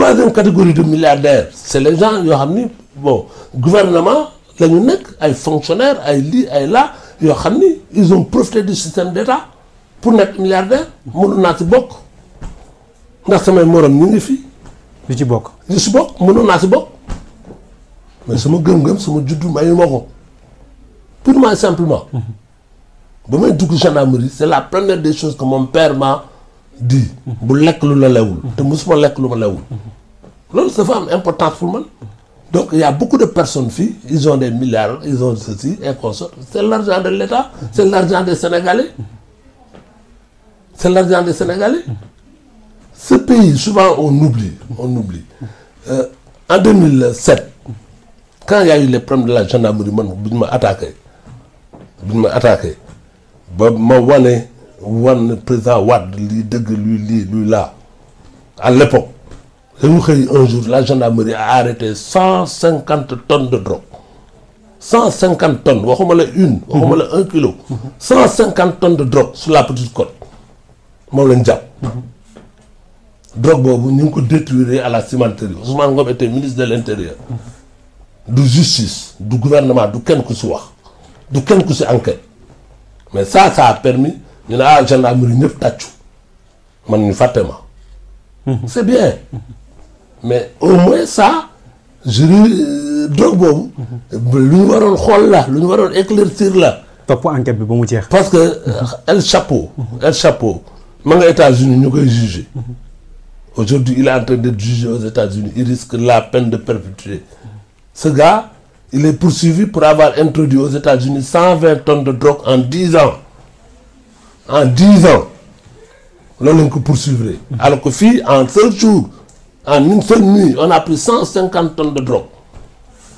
troisième catégorie de milliardaires c'est les gens yoo xam ni bon gouvernement la ñu nekk ay fonctionnaires ay lii ay là yoo xam ni ils ont profité du système d'État pour nekk milliardaire mënu naa ci bokk ndax samay morom ñu ngi fi. du ci bokk. du ci bokk mënoon naa ci bokk mais sama gëm-gëm sama juddu mayu ma ko purement et simplement. ba may dugg gendarmerie c'est la première des choses que mon père m'a dit. bu lekk lu la lewul. te mosuma lekk lu ma lewul. loolu dafa am importance pour man. donc il y a beaucoup de personnes fii ils ont des milliards ils ont ceci et consorts c'est l'argent de l'État c'est l'argent des Sénégalais c'est l'argent des Sénégalais. Ce pays souvent on oublie en 2007 quand il y a eu les problèmes de la gendarmerie man bi ñu ma attaqué ba ma wan président Wade lii dëgg lui là à l'époque dañu xëy un jour la gendarmerie a arrêté 150 tonnes de drogue 150 tonnes waxuma la une waxuma la 1 kilo 150 tonnes de drogue sur la Petite Côte moom lañ jàpp drogue boobu ñu ngi ko détruire à la cimenterie Ousmane Ngom était ministre de l'Intérieur du justice du gouvernement du kenn ku ci wax du kenn ku ci enquête mais ça a permis ñu ne gendarmerie ñëpp tàccu man ñu fàtte ma c'est bien mais au moins ça drogue boobu lu ñu waroon xool la lu ñu waroon éclaircir la topp enquête bi ba mu jeex parce que El Chapo ma nga États-Unis ñu koy juger aujourd'hui il est en train d'être jugé aux États-Unis il risque la peine de perpétuité ce gars il est poursuivi pour avoir introduit aux États-Unis 120 tonnes de drogue en 10 ans loolu lañ ko poursuivre alors que fii en seul jour en une seule nuit on a pris 150 tonnes de drogue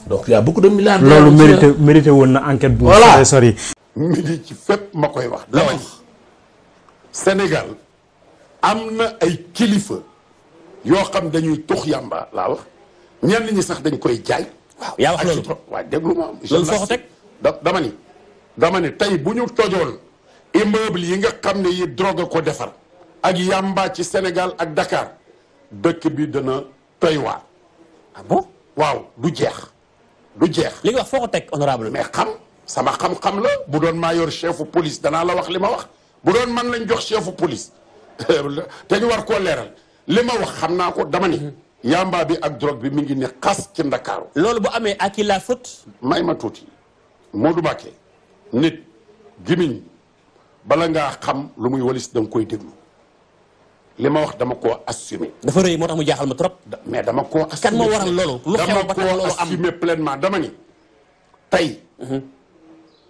donc il y a beaucoup de milliards. loolu mérité woon na enquête bu sori. midi ci fépp ma koy wax dama ni Sénégal am na ay kilifa yoo xam dañuy tux yàmba laa wax ñenn ñi sax dañ koy jaay. waaw yaa wax loolu waaw déglu ma. loolu foo ko teg dama ni tey bu ñu tojoon immeuble yi nga xam ne yi drogue ko defar ak yàmba ci Sénégal ak Dakar dëkk bi dana toy waar. ah bon waaw du jeex. li nga wax foo ko teg honorable mais sama xam-xam la bu doon maa yor chefu police danaa la wax li ma wax bu doon man lañ jox chefu police te ñu war koo leeral li ma wax xam naa ko dama ni. yamba bi ak drogue bi mi ngi ne xas ci Ndakaaru. loolu bu amee à qui la faute. may ma tuuti Modou Mbacké nit gimiñ bala ngaa xam lu muy walis da nga koy déglu li ma wax dama koo assumer. dafa rëy moo tax mu jaaxal ma trop. mais dama koo assumer kan moo waral loolu. lu xew ba tax loolu am dama koo assumer pleinement dama ni tey.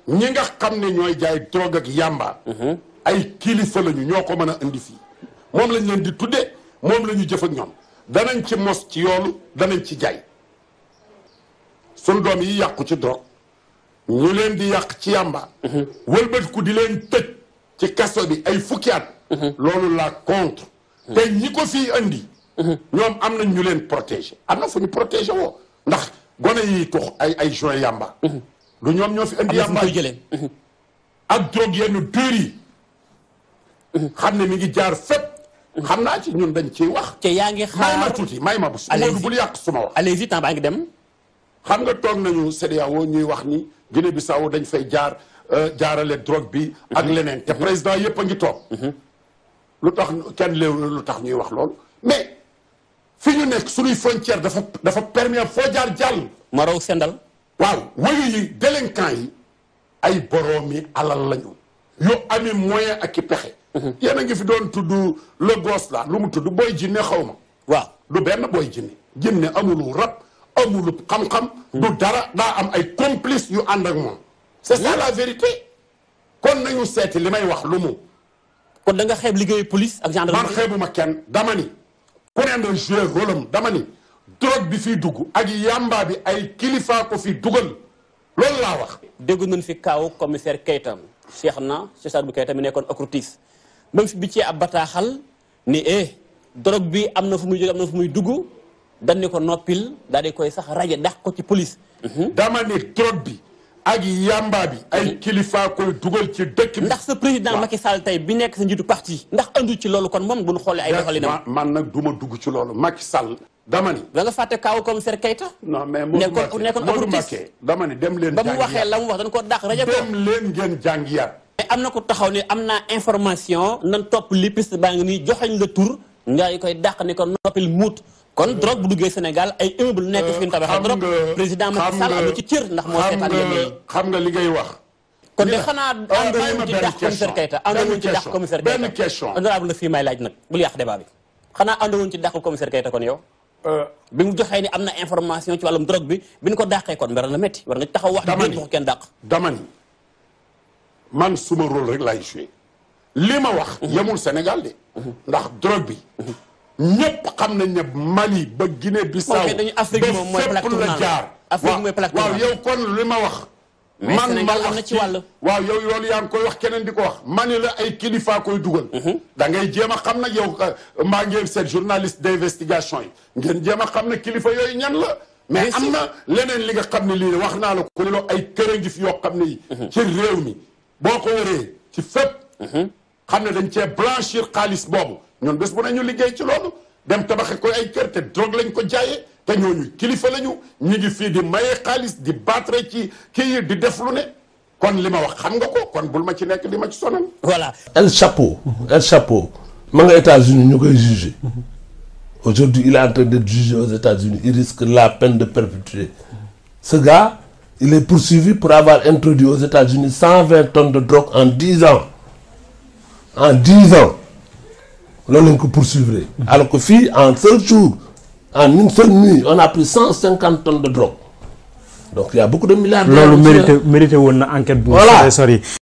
ñi nga xam ne ñooy jaay drogue ak yamba. ay kilifa lañu ñoo ko mën a indi fii moom lañ leen di tuddee moom la ñu jëf ak ñoom danañ ci mos ci yoonu danañ ci jaay sun doom yi yàqu ci drogue ñu leen di yàq ci yamba. wëlbatiku di leen tëj ci kaso bi ay fukki at. loolu la contre. te ñi ko fii andi. ñoom am nañ ñu leen protéger am na fu ñu protéger woo ndax gone yi tux ay joint yamba. lu ñoom ñoo fi andi yamba ak drogue yenn dër yi. xam ne mi ngi jaar fépp. xam naa ci ñun dañ ciy wax. te yaa ngi xaar may ma tuuti may ma bu bul yàq suma wax. allez-y temps baa ngi dem. xam nga toog nañu CEDEAO ñuy wax ni Guinée Bissau dañ fay jaarale drogue bi. ak leneen te président yëpp a ngi toog. lu tax kenn léew lu tax ñuy wax loolu mais fi ñu nekk suñuy frontière dafa permettre foo jaar jàll. ma raw sendal. waaw wayu yi délinquants yi ay boroomi alal lañu. yoo ami moyen ak i pexe. yéen a ngi fi doon tudd le gosse là lu mu tudd booy jinne xaw ma. waaw du benn booy jinne amulu rab amulu xam-xam. du dara daa am ay complices yu ànd ak moom. c'est ça la vérité. kon nañu seeti li may wax lu mu. kon da nga xeeb liggéeyu police ak gendarmerie. man xeebuma kenn dama ni. ku ne na jouer rôle am dama ni. drogue bi fiy dugg ak yamba bi ay kilifa ko fi dugal loolu laa wax. dégg nañu fi kaaw commissaire Keita Cheikh Sadibou Keita mi nekkoon OCRTIS même fi bi ci ab bataaxal ni drogue bi am na fu muy jóge am na fu muy dugg dañ ni ko noppil daal di koy sax raje dax ko ci police. dama ni drogue bi ak yamba bi ay kilifa koy dugal ci dëkk bi. ndax sa président Macky Sall tey bi nekk sa njiitu parti ndax andu ci loolu kon moom bu ñu xoolee ay doxalinam. man nag du ma dugg ci loolu Macky Sall. dama ni da nga fàtte kaawu commissaire Keita. non mais nekkoon Macky dama ni dem leen. ba mu waxee la mu wax dañ ko dàq rajo ko. dem leen ngeen jàngiyaat. mais am na ko taxaw ni am naa information nan topp li piste baa ngi nii joxañ la tur nga koy dàq ni ko noppil muut. kon drogue bu duggee Sénégal ay immeuble nekk fi ñu tabaxee drogue président Macky Sall am na ci cër ndax moo seetaan yenn yi. xam nga li ngay wax. kon de xanaa àndoon ci dàq commissaire Keita àndoon ci dàq commissaire Keita benn question honorable la fii may laaj nag bul yàq débat bi xanaa àndoon ci dàq commissaire Keita kon yow. bi mu joxee ni am na information ci wàllum drogue bi bi ñu ko dàqee kon mbir la métti war nga taxaw wax. dama ni wax kenn dàq. dama ni man suma rôle rek laay joué li ma wax. yemul Sénégal de. ndax drogue bi. ñëpp xam nañ ne Mali ba Guinée Bissau ba fépp la jaar. Afrique mooy plaque waaw yow kon li ma wax. man ma am na ci wàll. waaw yow loolu yaa ngi koy wax keneen di ko wax mani la ay kilifa koy dugal. da ngay jéem a xam nag yow maa ngeen seet journaliste d'investigation yi ngeen jéem a xam ne kilifa yooyu ñan la. mais am na leneen li nga xam ne lii wax naa la ko loo ay kër a ngi fi yoo xam ne yi. ci réew mi boo ko waree ci fépp. xam ne dañ cee blanchir xaalis boobu ñun bés bu ne ñu liggéey ci loolu dem tabaxe ko ay kër te drogue lañ ko jaayee. te ñooñu kilifa lañu ñu ngi fii di maye xaalis di battre ci kii yi di def lu ne kon li ma wax xam nga ko kon bul ma ci nekk di ma ci sonal. voilà. El Chapo ma nga États-Unis ñu koy jugé aujourd'hui il est en train d'être jugé aux États-Unis il risque la peine de perpétuité ce gars il est poursuivi pour avoir introduit aux États-Unis 120 tonnes de drogue en 10 ans loolu lañ ko poursuivre alors que fii en seul jour. En une seule nuit, on a pris 150 tonnes de drogue. Donc il y a beaucoup de milliards. loolu mérité woon na enquête bu sori.